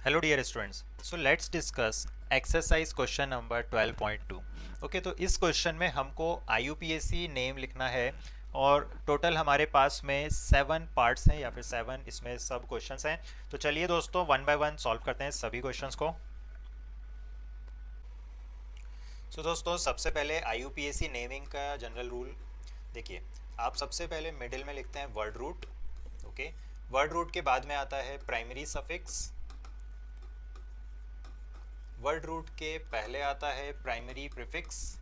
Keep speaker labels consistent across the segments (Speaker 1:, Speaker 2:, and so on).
Speaker 1: Hello dear students, so let's discuss exercise question number 12.2। Okay, तो इस question में हमको आईयूपीएसी नेम लिखना है और टोटल हमारे पास में 7 पार्ट्स हैं या फिर 7 इसमें सब क्वेश्चंस हैं। तो चलिए दोस्तों, वन बाय वन सॉल्व करते हैं सभी क्वेश्चंस को। सो दोस्तों, सबसे पहले आईयूपीएसी नेमिंग का जनरल रूल देखिए। आप सबसे पहले मिडिल में लिखते हैं word root. Okay, word root के बाद में आता है प्राइमरी सफिक्स। वर्ड रूट के पहले आता है primary prefix.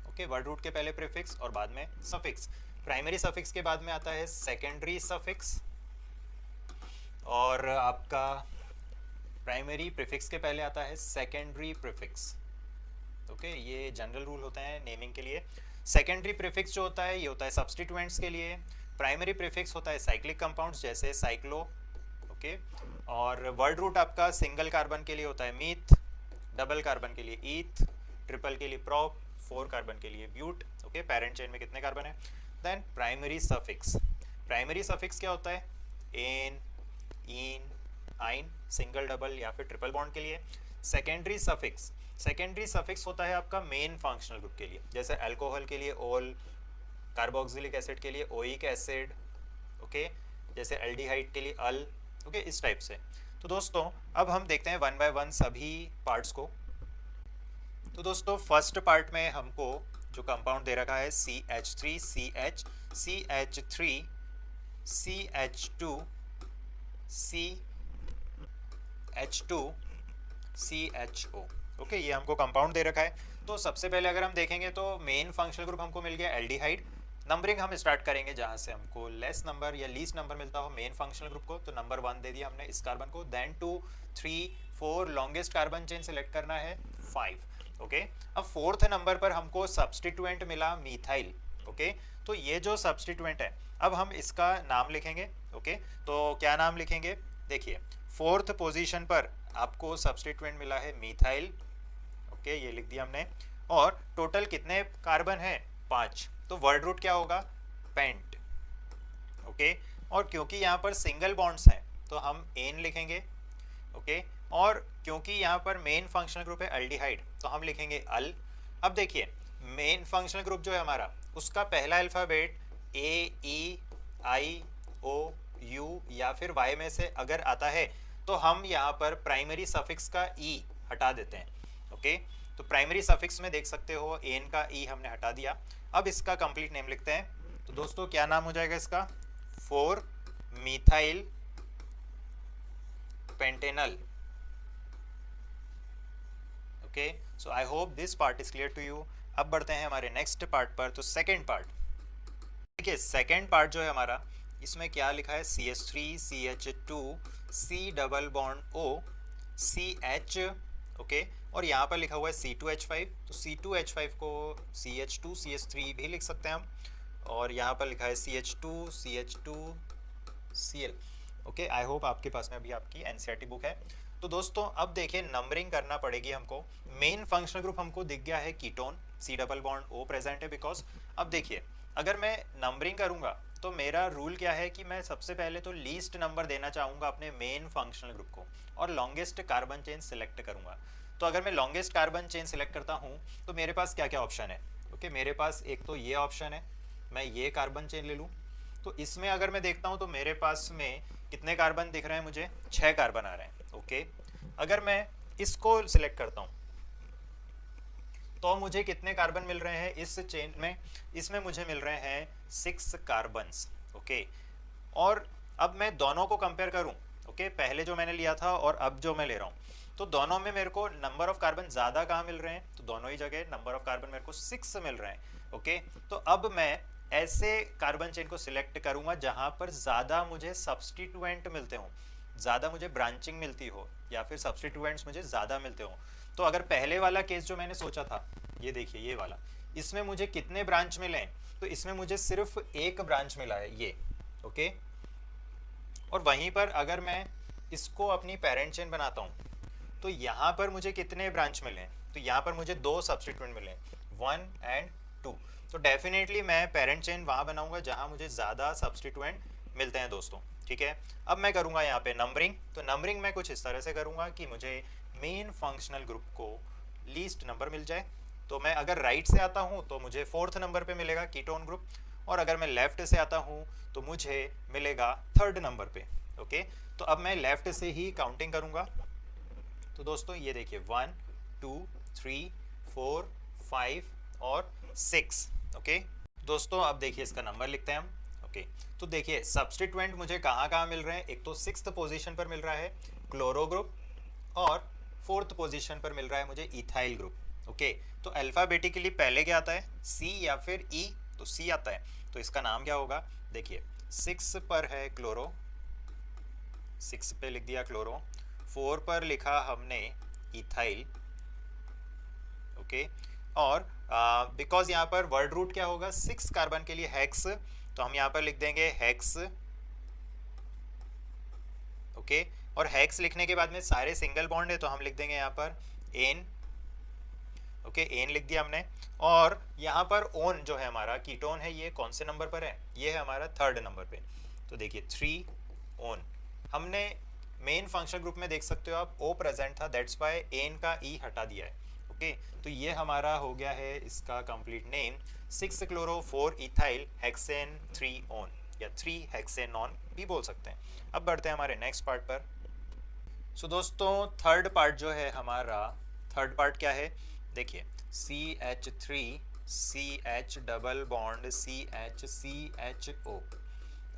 Speaker 1: Okay, word root के पहले प्रीफिक्स और बाद में सफिक्स। प्राइमरी सफिक्स के बाद में आता है सेकेंडरी सफिक्स और आपका प्राइमरी प्रीफिक्स के पहले आता है सेकेंडरी प्रीफिक्स। ओके, ये जनरल रूल होते हैं नेमिंग के लिए। सेकेंडरी प्रीफिक्स जो होता है ये होता है सब्स्टिट्यूएंट्स के लिए। प्राइमरी प्रीफिक्स होता है साइक्लिक कंपाउंड्स जैसे साइक्लो। ओके, और वर्ड रूट आपका सिंगल कार्बन के लिए होता है मीथ, डबल कार्बन के लिए ईथ, ट्रिपल के लिए प्रोप, 4 कार्बन के लिए ब्यूट। ओके, पेरेंट चेन में कितने कार्बन है। Then primary suffix. Primary suffix क्या होता है, एन, इन, आइन, सिंगल, डबल या फिर ट्रिपल बॉन्ड के लिए। सेकेंडरी सफिक्स, सेकेंडरी सफिक्स होता है आपका मेन फंक्शनल ग्रुप के लिए, जैसे अल्कोहल के लिए ओल, कार्बोक्सिलिक एसिड के लिए ओइक एसिड। ओके, जैसे एल्डिहाइड के लिए अल। ओके, इस टाइप से। तो दोस्तों अब हम देखते हैं वन बाय वन सभी पार्ट्स को। तो दोस्तों फर्स्ट पार्ट में हमको जो कंपाउंड दे रखा है CH3CH, CH3, CH2, CH2, CHO। Okay, ये हमको कंपाउंड दे रखा है। तो सबसे पहले अगर हम देखेंगे तो मेन फंक्शनल ग्रुप हमको मिल गया एल्डिहाइड। नंबरिंग हम स्टार्ट करेंगे जहाँ से हमको लेस नंबर या लीस्ट नंबर मिलता हो मेन फंक्शनल ग्रुप को। तो नंबर 1 दे दिया हमने इस कार्बन को, then 2, 3, 4, longest carbon chain select करना है 5। ओके, अब फोर्थ नंबर पर हमको सब्स्टिट्यूएंट मिला मीथाइल। ओके, तो ये जो सब्स्टिट्यूएंट है अब हम इसका नाम लिखेंगे। ओके, तो क्या नाम लिखेंगे, देखिए फोर्थ पोजीशन पर आपको सब्स्टिट्यूएंट मिला है मीथाइल। ओके, ये लिख दिया हमने। और टोटल कितने कार्बन है, 5। तो वर्ड रूट क्या होगा, पेंट। ओके, और क्योंकि यहाँ पर सिंगल बॉन्ड्स हैं तो हम एन लिखेंगे। ओके, और क्योंकि यहाँ पर मेन फंक्शनल ग्रुप है एल्डिहाइड तो हम लिखेंगे अल। अब देखिए मेन फंक्शनल ग्रुप जो है हमारा उसका पहला alphabet A, E, I, O, you या फिर वाई में से अगर आता है तो हम यहाँ पर प्राइमरी सफिक्स का ई हटा देते हैं। ओके, तो प्राइमरी सफिक्स में देख सकते हो एन का ई हमने हटा दिया। अब इसका कंप्लीट नेम लिखते हैं। तो दोस्तों क्या नाम हो जाएगा इसका, 4 methyl pentanal. Okay, so I hope this part is clear to you. अब बढ़ते हैं हमारे नेक्स्ट पार्ट पर। तो सेकेंड पार्ट देखिए, सेकेंड पार्ट जो है हमारा इसमें क्या लिखा है, CH3, CH2, C double bond O, CH। Okay, और यहाँ पर लिखा हुआ है C2H5, तो C2H5 को CH2 CH3 भी लिख सकते हैं हम। और यहाँ पर लिखा है CH2 CH2 Cl। Okay, I hope आपके पास में अभी आपकी एनसीईआरटी बुक है। तो दोस्तों अब देखिए नंबरिंग करना पड़ेगी हमको। मेन फंक्शनल ग्रुप हमको दिख गया है ketone, C double bond O present है बिकॉज। अब देखिए अगर मैं नंबरिंग करूँगा तो मेरा रूल क्या है कि मैं सबसे पहले तो लीस्ट नंबर देना चाहूँगा अपने मेन फंक्शनल ग्रुप को और लॉन्गेस्ट कार्बन चेन सिलेक्ट करूँगा। तो अगर मैं लॉन्गेस्ट कार्बन चेन सिलेक्ट करता हूँ तो मेरे पास क्या क्या ऑप्शन है। ओके, मेरे पास एक तो ये ऑप्शन है, मैं ये कार्बन चेन ले लूँ। तो इसमें अगर मैं देखता हूँ तो मेरे पास में कितने कार्बन दिख रहे हैं, मुझे 6 कार्बन आ रहे हैं। ओके, अगर मैं इसको सिलेक्ट करता हूँ तो मुझे कितने कार्बन मिल रहे हैं इस चेन में, इसमें मुझे मिल रहे हैं 6 कार्बन्स। ओके, और अब मैं दोनों को कंपेयर करूं। ओके, पहले जो मैंने लिया था और अब जो मैं ले रहा हूं तो दोनों में मेरे को नंबर ऑफ कार्बन ज़्यादा कहाँ मिल रहे हैं, तो दोनों ही जगह नंबर ऑफ कार्बन मेरे को 6 मिल रहे हैं। ओके, तो अब मैं ऐसे कार्बन चेन को सिलेक्ट करूंगा जहां पर ज़्यादा मुझे सब्सटीट्यूएंट मिलते हों, ज़्यादा मुझे ब्रांचिंग मिलती हो या फिर सब्सटीट्यूएंट्स मुझे ज़्यादा मिलते हों। तो अगर पहले वाला केस जो मैंने सोचा था, ये देखिए ये वाला, इसमें मुझे कितने ब्रांच मिले, तो इसमें मुझे सिर्फ एक ब्रांच मिला है ये। ओके, और वहीं पर अगर मैं इसको अपनी पेरेंट चेन बनाता हूँ तो यहाँ पर मुझे कितने ब्रांच मिले, तो यहाँ पर मुझे 2 सब्सटीट्यूएंट मिले, 1 एंड 2। तो डेफिनेटली मैं पेरेंट चेन वहाँ बनाऊंगा जहाँ मुझे ज़्यादा सब्सटीट्यूएंट मिलते हैं दोस्तों। ठीक है। अब मैं करूँगा यहाँ पे नंबरिंग, तो नंबरिंग मैं कुछ इस तरह से करूँगा कि मुझे मेन फंक्शनल ग्रुप को लीस्ट नंबर मिल जाए। तो मैं अगर राइट से आता हूँ तो मुझे फोर्थ नंबर पे मिलेगा कीटोन ग्रुप, और अगर मैं लेफ्ट से आता हूँ तो मुझे मिलेगा थर्ड नंबर पे। ओके, तो अब मैं लेफ्ट से ही काउंटिंग करूँगा। तो दोस्तों ये देखिए 1 2 3 4 5 और 6। ओके दोस्तों, अब देखिए इसका नंबर लिखते हैं हम। ओके, तो देखिए सब्स्टिट्यूएंट मुझे कहाँ कहाँ मिल रहे हैं। एक तो 6th पोजीशन पर मिल रहा है क्लोरो ग्रुप, और 4th पोजीशन पर मिल रहा है मुझे इथाइल ग्रुप। ओके, तो अल्फ़ाबेटिकली पहले क्या आता है, सी या फिर ई, तो सी आता है। तो इसका नाम क्या होगा, देखिए 6 पर है क्लोरो, 6 पे लिख दिया क्लोरो, 4 पर लिखा हमने इथाइल। ओके, और बिकॉज यहाँ पर वर्ड रूट क्या होगा 6 कार्बन के लिए हेक्स, तो हम यहाँ पर लिख देंगे हेक्स। ओके, और हेक्स लिखने के बाद में सारे सिंगल बॉन्ड है तो हम लिख देंगे यहाँ पर एन। ओके, एन लिख दिया हमने। और यहाँ पर ओन जो है हमारा कीटोन है, ये कौन से नंबर पर है, ये है हमारा थर्ड नंबर पे। तो देखिए 3 ओन। हमने मेन फंक्शन ग्रुप में देख सकते हो आप ओ प्रेजेंट था, दैट्स वाई एन का ई हटा दिया है। ओके, तो ये हमारा हो गया है इसका complete name 6 chloro 4 ethyl hexane 3 own, या 3 हेक्सेनॉन भी बोल सकते हैं। अब बढ़ते हैं हमारे नेक्स्ट पार्ट पर। सो दोस्तों थर्ड पार्ट जो है हमारा, थर्ड पार्ट क्या है, देखिए CH3 CH double bond CH CHO।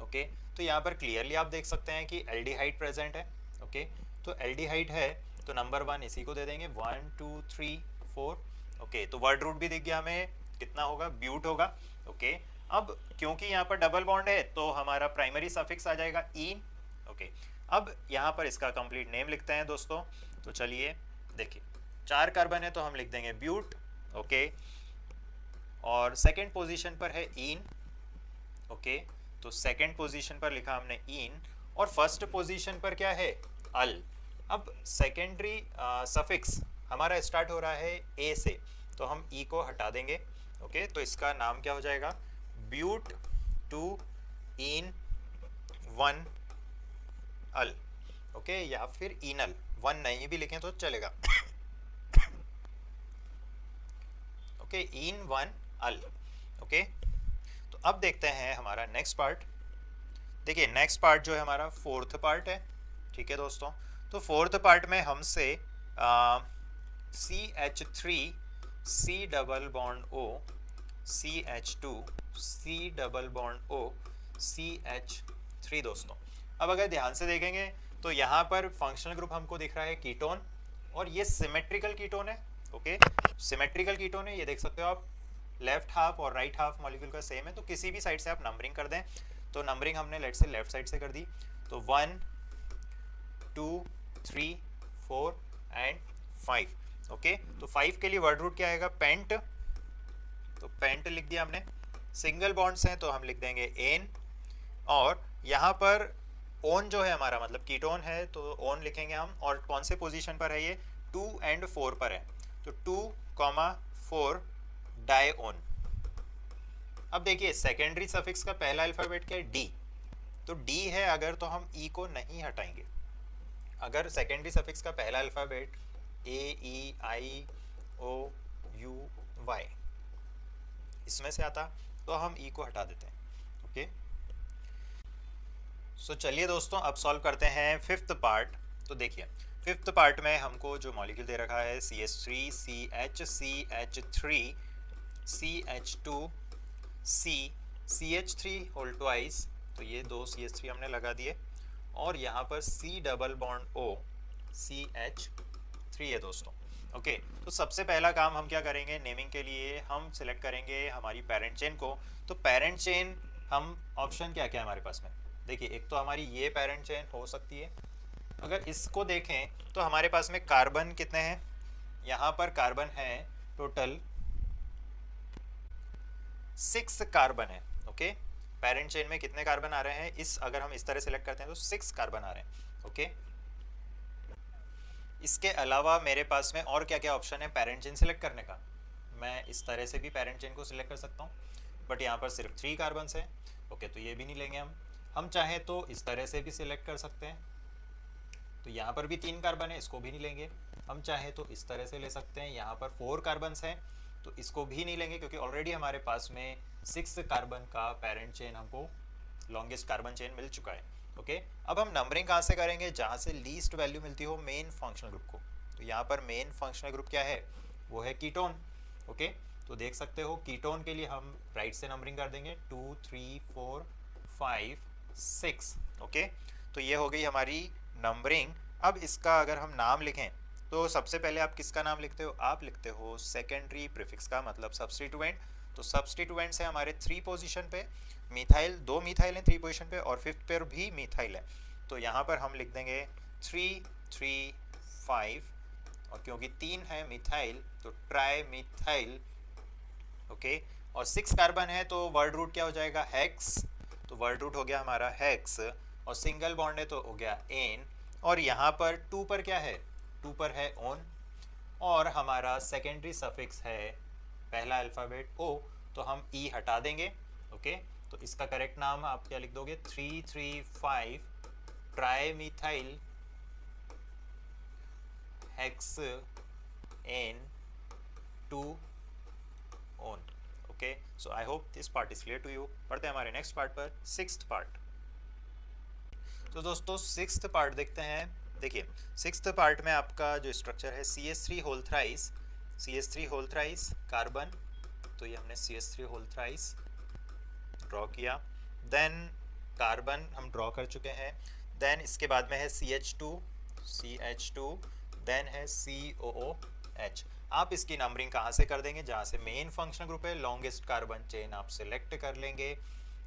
Speaker 1: Okay, तो यहाँ पर क्लियरली आप देख सकते हैं कि एल्डिहाइड प्रेजेंट है। ओके, तो एल्डिहाइड है तो नंबर 1 इसी को दे देंगे, 1 2 3 4। ओके, तो वर्ड रूट भी दिख गया हमें, कितना होगा, ब्यूट होगा। ओके, अब क्योंकि यहाँ पर डबल बॉन्ड है तो हमारा प्राइमरी सफिक्स आ जाएगा इन। ओके, अब यहाँ पर इसका कंप्लीट नेम लिखते हैं दोस्तों। तो चलिए देखिए 4 कार्बन है तो हम लिख देंगे ब्यूट। ओके, और सेकेंड पोजीशन पर है इन। ओके, तो सेकेंड पोजीशन पर लिखा हमने इन, और फर्स्ट पोजीशन पर क्या है, अल। अब सेकेंडरी सफिक्स हमारा स्टार्ट हो रहा है ए से, तो हम ई को हटा देंगे। ओके, तो इसका नाम क्या हो जाएगा, ब्यूट 2 इन 1 अल। ओके, या फिर इनल, 1 नहीं भी लिखें तो चलेगा। ओके, इन 1 अल। ओके, तो अब देखते हैं हमारा नेक्स्ट पार्ट। देखिए नेक्स्ट पार्ट जो है हमारा फोर्थ पार्ट है। ठीक है दोस्तों, तो फोर्थ पार्ट में हमसे CH3 C double bond O CH2 C double bond O CH3 दोस्तों। अब अगर ध्यान से देखेंगे तो यहाँ पर फंक्शनल ग्रुप हमको दिख रहा है कीटोन, और ये सिमेट्रिकल कीटोन है। ओके, सिमेट्रिकल कीटोन है, ये देख सकते हो आप, लेफ्ट हाफ और राइट हाफ मॉलिक्यूल का सेम है, तो किसी भी साइड से आप नंबरिंग कर दें। तो नंबरिंग हमने लेट से लेफ्ट साइड से कर दी, तो 1 2 3 4 एंड 5। ओके, तो 5 के लिए वर्ड रूट क्या आएगा, पेंट। तो पेंट लिख दिया हमने। सिंगल बॉन्ड्स हैं तो हम लिख देंगे एन, और यहाँ पर ओन जो है हमारा मतलब कीटोन है तो ओन लिखेंगे हम, और कौन से पोजीशन पर है ये, 2 एंड 4 पर है, तो 2,4 डायओन। अब देखिए सेकेंडरी सफिक्स का पहला अल्फाबेट क्या है, डी। तो डी है अगर तो हम ई को नहीं हटाएंगे। अगर सेकेंडरी सफिक्स का पहला alphabet A E I O U Y इसमें से आता तो हम ई को हटा देते हैं। ओके, सो चलिए दोस्तों अब सॉल्व करते हैं फिफ्थ पार्ट। तो देखिए फिफ्थ पार्ट में हमको जो मॉलिक्यूल दे रखा है CH3 CH CH3 CH2 C CH3 whole twice, तो ये 2 CH3 हमने लगा दिए, और यहाँ पर C double bond O CH3 है दोस्तों। ओके, तो सबसे पहला काम हम क्या करेंगे, नेमिंग के लिए हम सिलेक्ट करेंगे हमारी पेरेंट चेन को। तो पेरेंट चेन हम ऑप्शन क्या क्या है हमारे पास में, देखिए एक तो हमारी ये पेरेंट चेन हो सकती है। अगर इसको देखें तो हमारे पास में कार्बन कितने हैं, यहाँ पर कार्बन है टोटल 6 कार्बन है। ओके, पेरेंट चेन में कितने कार्बन आ रहे हैं, इस अगर हम इस तरह सेलेक्ट करते हैं तो 6 कार्बन आ रहे हैं। ओके, इसके अलावा मेरे पास में और क्या क्या ऑप्शन है पेरेंट चेन सिलेक्ट करने का, मैं इस तरह से भी पेरेंट चेन को सिलेक्ट कर सकता हूँ, बट यहाँ पर सिर्फ 3 कार्बन है। ओके, तो ये भी नहीं लेंगे हम। हम चाहें तो इस तरह से भी सिलेक्ट कर सकते हैं, तो यहाँ पर भी 3 कार्बन है, इसको भी नहीं लेंगे। हम चाहें तो इस तरह से ले सकते हैं, यहाँ पर 4 कार्बन्स हैं तो इसको भी नहीं लेंगे, क्योंकि ऑलरेडी हमारे पास में 6 कार्बन का पेरेंट चेन हमको लॉन्गेस्ट कार्बन चेन मिल चुका है। ओके, अब हम नंबरिंग कहाँ से करेंगे, जहाँ से लीस्ट वैल्यू मिलती हो मेन फंक्शनल ग्रुप को। तो यहाँ पर मेन फंक्शनल ग्रुप क्या है, वो है कीटोन। ओके, तो देख सकते हो कीटोन के लिए हम राइट से नंबरिंग कर देंगे 2 3 4 5 6। ओके, तो ये हो गई हमारी नंबरिंग। अब इसका अगर हम नाम लिखें तो सबसे पहले आप किसका नाम लिखते हो, आप लिखते हो सेकेंडरी प्रीफिक्स का, मतलब सब्स्टिट्यूएंट। तो सब्स्टिट्यूएंट है हमारे 3 पोजीशन पे, मिथाइल 2 मिथाइल हैं 3 पोजीशन पे और 5th पर भी मिथाइल है। तो यहाँ पर हम लिख देंगे 3 3 5, और क्योंकि 3 है मिथाइल तो ट्राई मिथाइल। ओके, और 6 कार्बन है तो वर्ड रूट क्या हो जाएगा, हेक्स। तो वर्ड रूट हो गया हमारा हेक्स, और सिंगल बॉन्ड है तो हो गया एन। और यहाँ पर 2 पर क्या है, 2 पर है ओन, और हमारा सेकेंडरी सफिक्स है पहला अल्फ़ाबेट ओ, तो हम ई हटा देंगे। ओके, तो इसका करेक्ट नाम आप क्या लिख दोगे, 3 3 5 tri methyl hex en 2 one. Okay, so I hope this part is clear to you. पढ़ते हैं हमारे नेक्स्ट पार्ट पर, 6th पार्ट। तो दोस्तों 6th पार्ट देखते हैं। देखिए 6th पार्ट में आपका जो स्ट्रक्चर है CH3 whole thrice, CH3 whole thrice carbon, तो ये हमने CH3 होल थ्राइस ड्रॉ किया। देन कार्बन हम ड्रॉ कर चुके हैं। देन इसके बाद में है CH2, देन है COOH। आप इसकी नंबरिंग कहाँ से कर देंगे, जहाँ से मेन फंक्शनल ग्रुप है लॉन्गेस्ट कार्बन चेन आप सिलेक्ट कर लेंगे।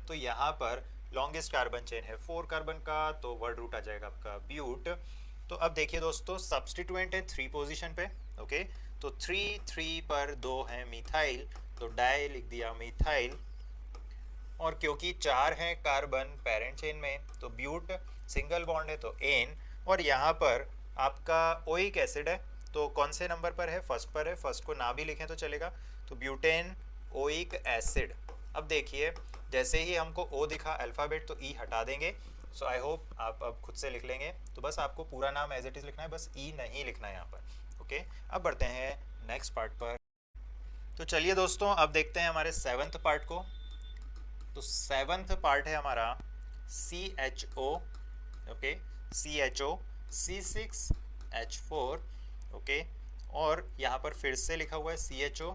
Speaker 1: तो यहाँ पर लॉन्गेस्ट कार्बन चेन है 4 कार्बन का, तो वर्ड रूट आ जाएगा आपका ब्यूट। तो अब देखिए दोस्तों, सब्स्टिट्यूएंट है 3 पोजीशन पे। ओके, तो 3 3 पर 2 है मिथाइल, तो डाई लिख दिया मिथाइल। और क्योंकि 4 हैं कार्बन पेरेंट चेन में तो ब्यूट, सिंगल बॉन्ड है तो एन। और यहाँ पर आपका ओइक एसिड है, तो कौन से नंबर पर है, फर्स्ट पर है, फर्स्ट को ना भी लिखें तो चलेगा, तो ब्यूटेन ओइक एसिड। अब देखिए जैसे ही हमको ओ दिखा अल्फ़ाबेट तो ई हटा देंगे। सो आई होप आप अब खुद से लिख लेंगे। तो बस आपको पूरा नाम एज इट इज़ लिखना है, बस ई नहीं लिखना है यहाँ पर। ओके, अब बढ़ते हैं नेक्स्ट पार्ट पर। तो चलिए दोस्तों अब देखते हैं हमारे 7th पार्ट को। तो 7th पार्ट है हमारा CHO। Okay, CHO C6H4। Okay, और यहाँ पर फिर से लिखा हुआ है CHO,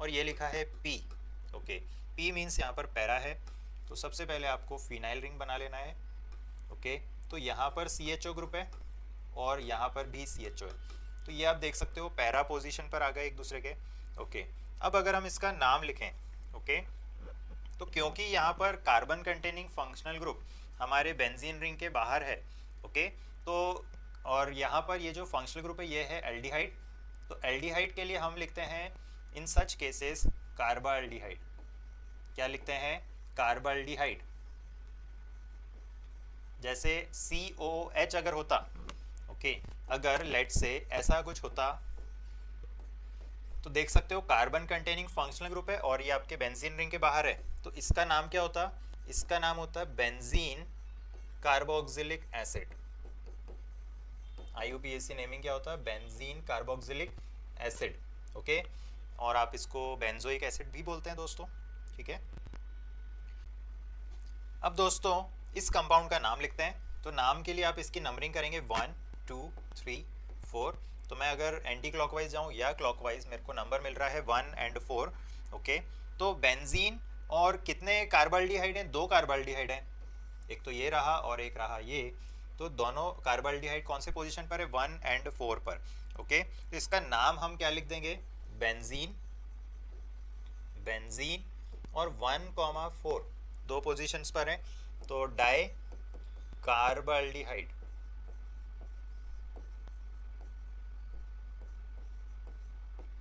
Speaker 1: और ये लिखा है P। ओके, P मीन्स यहाँ पर पैरा है, तो सबसे पहले आपको फिनाइल रिंग बना लेना है। ओके, तो यहाँ पर CHO ग्रुप है और यहाँ पर भी CHO है, तो ये आप देख सकते हो पैरा पोजीशन पर आ गए एक दूसरे के। ओके, अब अगर हम इसका नाम लिखें, ओके, तो क्योंकि यहाँ पर कार्बन कंटेनिंग फंक्शनल ग्रुप हमारे बेंजीन रिंग के बाहर है। ओके, तो और यहाँ पर ये जो फंक्शनल ग्रुप है ये है एल्डिहाइड, तो एल्डिहाइड के लिए हम लिखते हैं इन सच केसेस कार्बाल्डिहाइड। क्या लिखते हैं, कार्बाल्डिहाइड। जैसे COH अगर होता, ओके, अगर लेट से ऐसा कुछ होता तो देख सकते हो कार्बन कंटेनिंग फंक्शनल ग्रुप है और ये आपके बेंजीन रिंग के बाहर है, तो इसका नाम क्या होता, इसका नाम होता है benzene carboxylic acid. IUPAC naming क्या होता है, बेंजीन कार्बोक्सिलिक एसिड। ओके, और आप इसको बेंजोइक एसिड भी बोलते हैं दोस्तों। ठीक है, अब दोस्तों इस कंपाउंड का नाम लिखते हैं। तो नाम के लिए आप इसकी नंबरिंग करेंगे 1 2 3 4। तो मैं अगर एंटी क्लॉकवाइज जाऊँ या क्लॉकवाइज, मेरे को नंबर मिल रहा है 1 और 4। ओके, तो बेंजीन और कितने कार्बाल्डिहाइड हैं, 2 कार्बाल्डिहाइड हैं, एक तो ये रहा और एक रहा ये, तो दोनों कार्बाल्डिहाइड कौन से पोजीशन पर है, 1 और 4 पर। ओके, तो इसका नाम हम क्या लिख देंगे, बेंजीन, बेंजीन, और 1,4 2 पोजीशंस पर हैं, तो डाई कार्बाल्डिहाइड।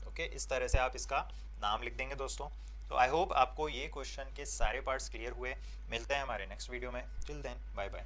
Speaker 1: ओके, इस तरह से आप इसका नाम लिख देंगे दोस्तों। तो आई होप आपको ये क्वेश्चन के सारे पार्ट्स क्लियर हुए। मिलते हैं हमारे नेक्स्ट वीडियो में। Till then bye bye.